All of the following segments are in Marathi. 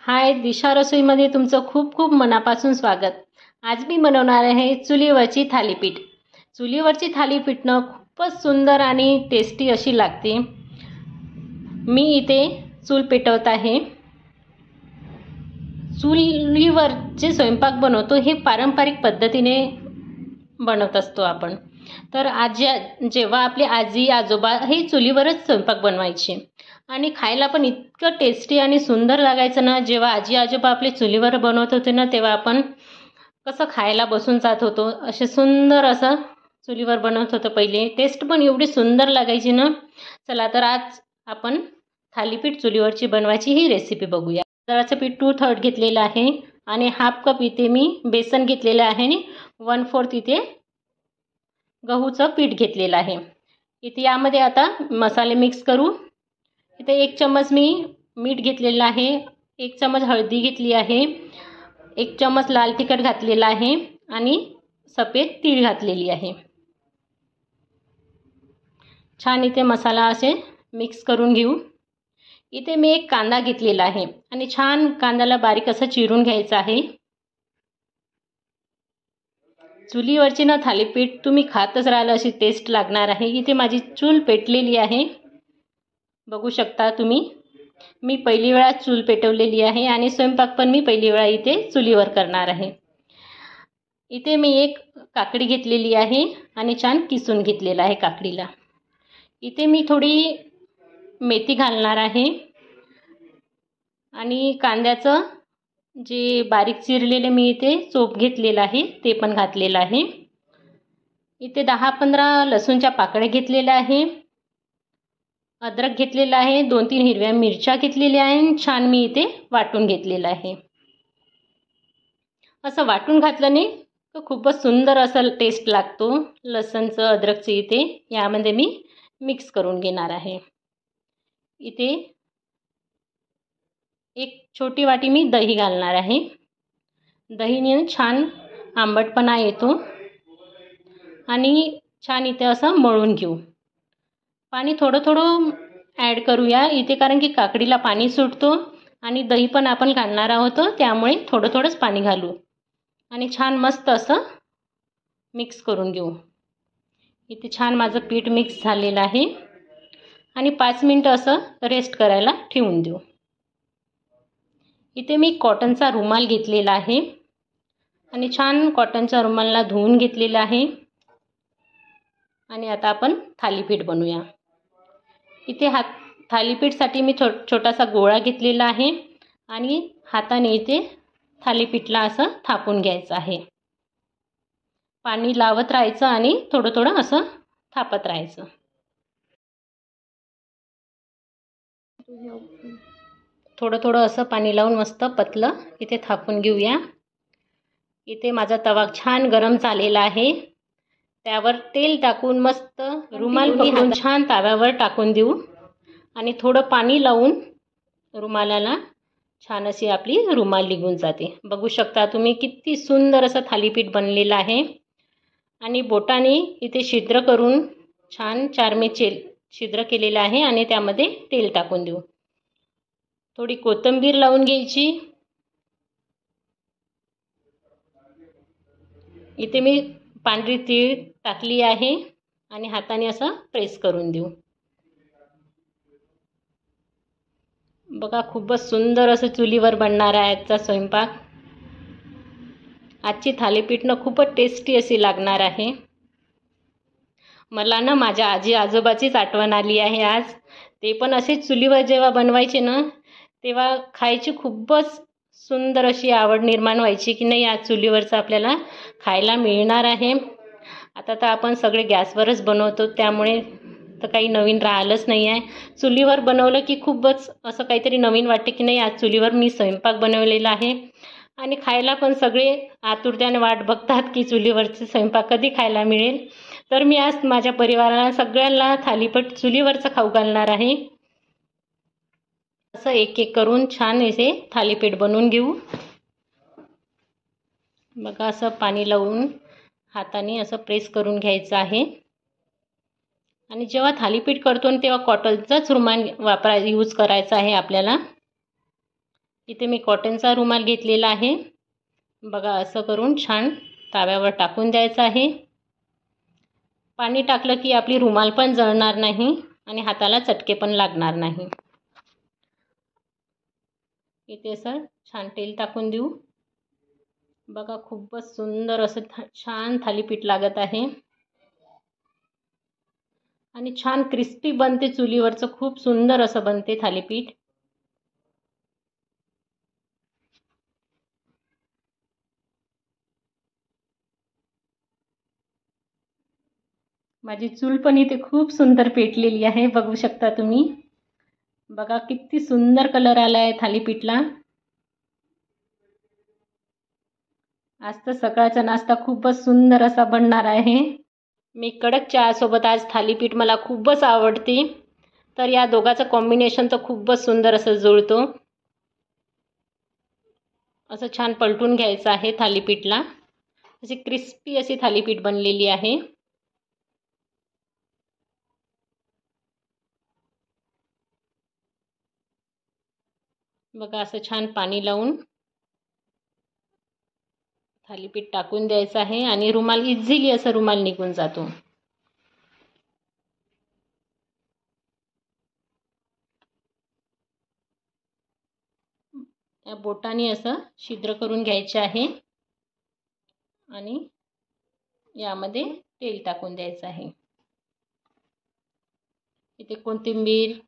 हाय, दिशा रसोईमध्ये तुमचं खूप खूप मनापासून स्वागत. आज मी बनवणार आहे चुलीवरची थालीपीठ. चुलीवरची थालीपीठनं खूपच सुंदर आणि टेस्टी अशी लागते. मी इथे चूल पेटवत आहे. चुलीवर जे स्वयंपाक बनवतो हे पारंपरिक पद्धतीने बनवत असतो आपण. तर जेव्हा आपले आजी आजोबा हे चुलीवरच स्वयंपाक बनवायचे आणि खायला पण इतकं टेस्टी आणि सुंदर लागायचं ना. जेव्हा आजी आजोबा आपले चुलीवर बनवत होते ना, तेव्हा आपण कसं खायला बसून जात होतो. असे सुंदर असं चुलीवर बनवत होतं पहिले. टेस्ट पण एवढी सुंदर लागायची ना. चला तर आज आपण थालीपीठ चुलीवरची बनवायची ही रेसिपी बघूया. तांदळाचं पीठ 2/3 घेतलेलं आहे आणि हाफ कप इथे मी बेसन घेतलेलं आहे आणि 1/4 इथे गहूचं पीठ घेतलेलं आहे. इथे यामध्ये आता मसाले मिक्स करू. इथे 1 चम्मच मी मीठ घेतलेलं आहे, 1 चम्मच हळदी घेतली आहे, 1 चम्मच लाल तिखट घातलेलं आहे आणि सफेद तीळ घातलेली आहे. छान इथे मसाला असे मिक्स करून घेऊ. इथे मी एक कांदा घेतलेला आहे आणि छान कांद्याला बारीक असं चिरून घ्यायचं आहे. चुलीवरची ना थालीपीठ तुम्ही खातच राहिलं अशी टेस्ट लागणार आहे. इथे माझी चूल पेटलेली आहे, बघू शकता तुम्ही. मी पहिली वेळा चूल पेटवलेली आहे आणि स्वयंपाक पण मी पहिली वेळा इथे चुलीवर करणार आहे. इथे मी एक काकडी घेतलेली आहे आणि छान किसून घेतलेला आहे काकडीला. इथे मी थोडी मेथी घालणार आहे आणि कांद्याचं जे बारीक चिरलेले मी इथे चोप घेतलेला आहे ते पण घातलेलं आहे. इथे 10-15 लसूणच्या पाकळ्या घेतलेल्या आहे, अद्रक घेतलेला आहे, 2-3 हिरव्या मिरच्या घेतलेल्या आहे. छान मी इथे वाटून घेतलेलं आहे. असं वाटून घातलं नाही तर खूपच सुंदर असं टेस्ट लागतो. लसणचं अद्रकचं इथे यामध्ये मी मिक्स करून घेणार आहे. इथे एक छोटी वाटी मी दही घालणार आहे. दहीने छान आंबटपणा येतो आणि छान इथे असं मळून घेऊ. पाणी थोडं थोडं ॲड करूया इथे, कारण की काकडीला पाणी सुटतो आणि दही पण आपण घालणार आहोत, त्यामुळे थोडं थोडंच पाणी घालू आणि छान मस्त असं मिक्स करून घेऊ. इथे छान माझं पीठ मिक्स झालेलं आहे आणि 5 मिनिटं असं रेस्ट करायला ठेवून देऊ. इथे मी कॉटनचा रुमाल घेतलेला आहे आणि छान कॉटनच्या रुमालाला धुवून घेतलेला आहे आणि आता आपण थालीपीठ बनवूया. इथे थालीपीठसाठी मी छोटासा गोळा घेतलेला आहे आणि हाताने इथे थालीपीठला असं थापून घ्यायचं आहे. पाणी लावत राहायचं आणि थोडं थोडं असं थापत राहायचं. थोडं थोडं असं पाणी लावून मस्त पतलं इथे थापून घेऊया. इथे माझा तवा छान गरम झालेला आहे. त्यावर तेल टाकून मस्त रुमाल पकडून छान तव्यावर टाकून देऊ आणि थोडं पाणी लावून रुमालाला छान अशी आपली रुमाल निघून जाते. बघू शकता तुम्ही किती सुंदर असं थालीपीठ बनलेलं आहे. आणि बोटाने इथे छिद्र करून छान 4 मी छिद्र केलेलं आहे आणि त्यामध्ये तेल टाकून देऊ. थोडी कोथिंबीर लावून घ्यायची. इथे मी पांढरी तीळ टाकली आहे आणि हाताने असं प्रेस करून देऊ. बघा खूपच सुंदर असं चुलीवर बनणार आहे आजचा स्वयंपाक. आजची थालीपीठनं खूपच टेस्टी अशी लागणार आहे. मला ना माझ्या आजी आजोबाचीच आठवण आली आहे आज. ते पण असेच चुलीवर जेव्हा बनवायचे ना, तेव्हा खायची खूपच सुंदर अशी आवड निर्माण व्हायची की नाही, आज चुलीवरचं आपल्याला खायला मिळणार आहे. आता तर आपण सगळे गॅसवरच बनवतो, त्यामुळे तर काही नवीन राहिलंच नाही आहे. चुलीवर बनवलं की खूपच असं काहीतरी नवीन वाटते की नाही, आज चुलीवर मी स्वयंपाक बनवलेला आहे. आणि खायला पण सगळे आतुरतेने वाट बघतात की चुलीवरचे स्वयंपाक कधी खायला मिळेल. तर मी आज माझ्या परिवाराला सगळ्यांना थालीपीठ चुलीवरचं खाऊ घालणार आहे. असं एक एक करून छान असे थालीपीठ बनवून घेऊ. बघा असं पाणी लावून हाताने असं प्रेस करून घ्यायचं आहे. आणि जेव्हा थालीपीठ करतो तेव्हा कॉटनचाच रुमाल यूज करायचा आहे आपल्याला. इथे मी कॉटनचा रुमाल घेतलेला आहे. बघा असं करून छान तव्यावर टाकून द्यायचं आहे. पाणी टाकलं की आपली रुमाल पण जळणार नाही आणि हाताला चटके पण लागणार नाही. इथे असं छान तेल टाकून देऊ. बघा खूपच सुंदर असं छान थालीपीठ लागत आहे आणि छान क्रिस्पी बनते. चुलीवरचं खूप सुंदर असं बनते थालीपीठ. माझी चूल पण इथे खूप सुंदर पेटलेली आहे, बघू शकता तुम्ही. बघा किती सुंदर कलर आला आहे थालीपीठला. आज तर सकाळचा नाश्ता खूपच सुंदर असा बनणार आहे. मी कडक चहासोबत आज थालीपीठ मला खूपच आवडते, तर या दोघांचं कॉम्बिनेशन तर खूपच सुंदर असं जुळतो. असं छान पलटून घ्यायचं आहे थालीपीठला. अशी क्रिस्पी अशी थालीपीठ बनलेली आहे. बघा असं छान पाणी लावून थालीपीठ टाकून द्यायचं आहे आणि रुमाल इझिली असं रुमाल निघून जातो. या बोटाने असं छिद्र करून घ्यायचे आहे आणि यामध्ये तेल टाकून द्यायचं आहे. इथे कोथिंबीर,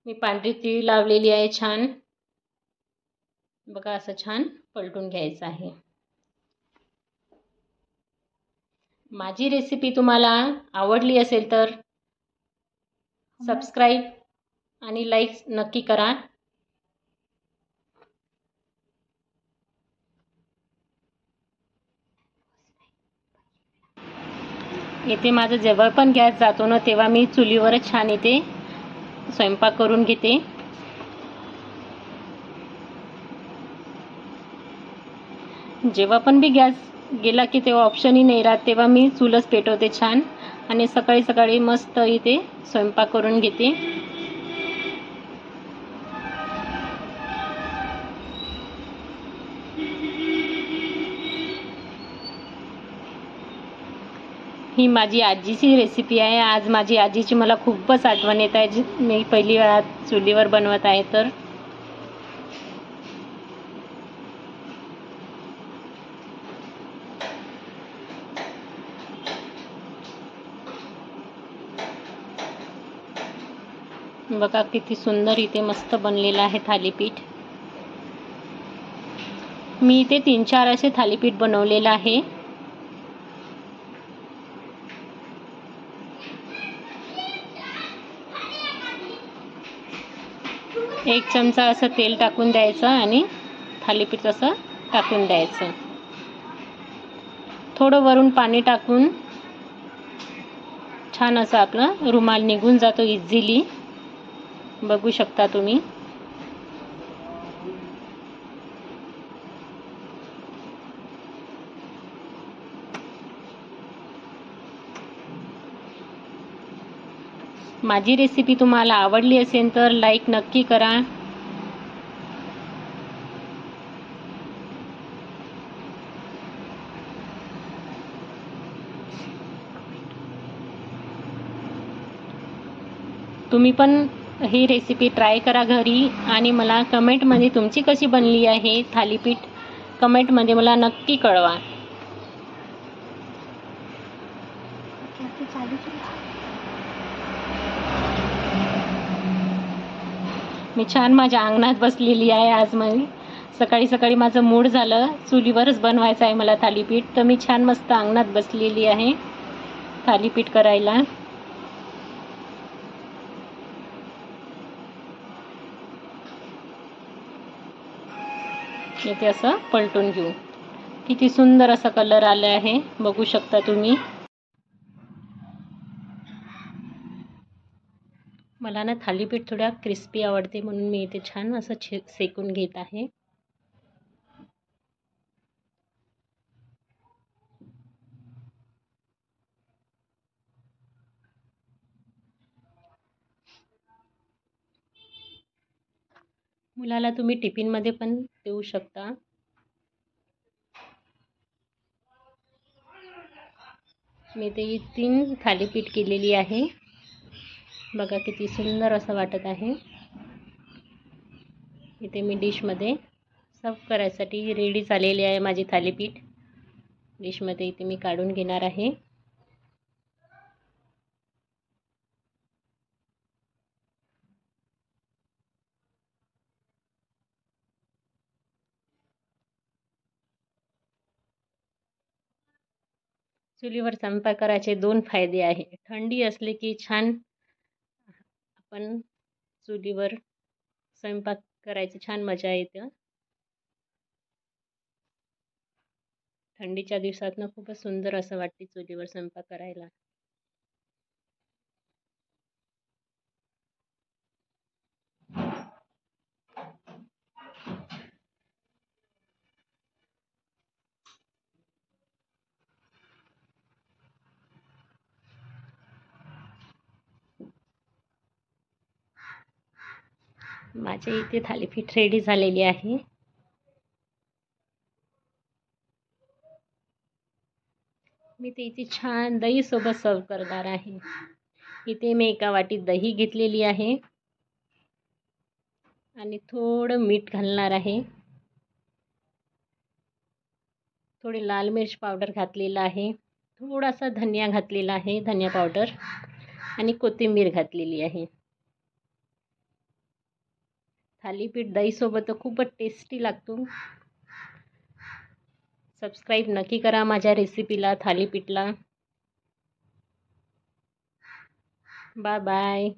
मी पांढरी तीळ लावलेली आहे छान. बघा असं छान पलटून घ्यायचं आहे. माझी रेसिपी तुम्हाला आवडली असेल तर सबस्क्राईब आणि लाईक नक्की करा. इथे माझं जेव्हा पण गॅस जातो ना तेव्हा मी चुलीवरच छान इथे स्वयंपाक करून घेते. जेव्हा पण मी गॅस गेला की तेव्हा ऑप्शनही नाही राहत, तेव्हा मी चूलच पेटवते छान आणि सकाळी सकाळी मस्त इथे स्वयंपाक करून घेते. ही माझी आजीची रेसिपी आहे. आज माझी आजीची मला खूपच आठवण येत आहे. मी पहिली वेळा चुलीवर बनवत आहे तर. बघा किती सुंदर इथे मस्त बनलेलं आहे थालीपीठ. मी इथे 3-4 असे थालीपीठ बनवलेलं आहे. एक चमचा असं तेल टाकून द्यायचं आणि थालीपीठ असं टाकून द्यायचं. थोडं वरून पाणी टाकून छान असं आपलं रुमाल निघून जातो इझिली, बघू शकता तुम्ही. माझी रेसिपी तुम्हाला आवडली असेल तर लाईक नक्की करा. तुम्ही पण ही रेसिपी ट्राय करा घरी आणि मला कमेंटमध्ये तुमची कशी बनली आहे थालीपीठ कमेंटमध्ये मला नक्की कळवा. मी छान माझ्या अंगणात बसलेली आहे. आज मी सकाळी सकाळी माझं मूड झालं चुलीवरच बनवायचं आहे मला थालीपीठ, तर मी छान मस्त अंगणात बसलेली आहे थालीपीठ करायला. इथे असं पलटून घेऊ. किती सुंदर असा कलर आला आहे, बघू शकता तुम्ही. मला ना थालीपीठ थोड्या क्रिस्पी आवडते म्हणून मी इथे छान असं सेकून घेत आहे. मुलाला तुम्ही टिफिनमध्ये पण देऊ शकता. मी ते 3 थालीपीठ केलेली आहे. बघा किती सुंदर असं वाटत आहे. इथे मी डिशमध्ये सर्व करायसाठी रेडी झालेली आहे माझी थालीपीठ. डिशमध्ये इथे मी काढून घेणार आहे. चुलीवर स्वयंपाक करायचे 2 फायदे आहे. थंडी असले की छान आपण चुलीवर स्वयंपाक करायची छान मजा येते. थंडीच्या दिवसातनं खूपच सुंदर असं वाटते चुलीवर स्वयंपाक करायला. माझे इथे थालीपीठ रेडी झालेली आहे. मी ते इथे छान दहीसोबत सर्व करणार आहे. इथे मी एका वाटीत दही घेतलेली आहे आणि थोडं मीठ घालणार आहे. थोडी लाल मिर्च पावडर घातलेला आहे. थोडासा धनिया घातलेला आहे, धनिया पावडर, आणि कोथिंबीर घातलेली आहे. थालीपीठ दहीसोबत खूपच टेस्टी लागतो. सबस्क्राईब नक्की करा माझ्या रेसिपीला, थालीपीठला. Bye bye.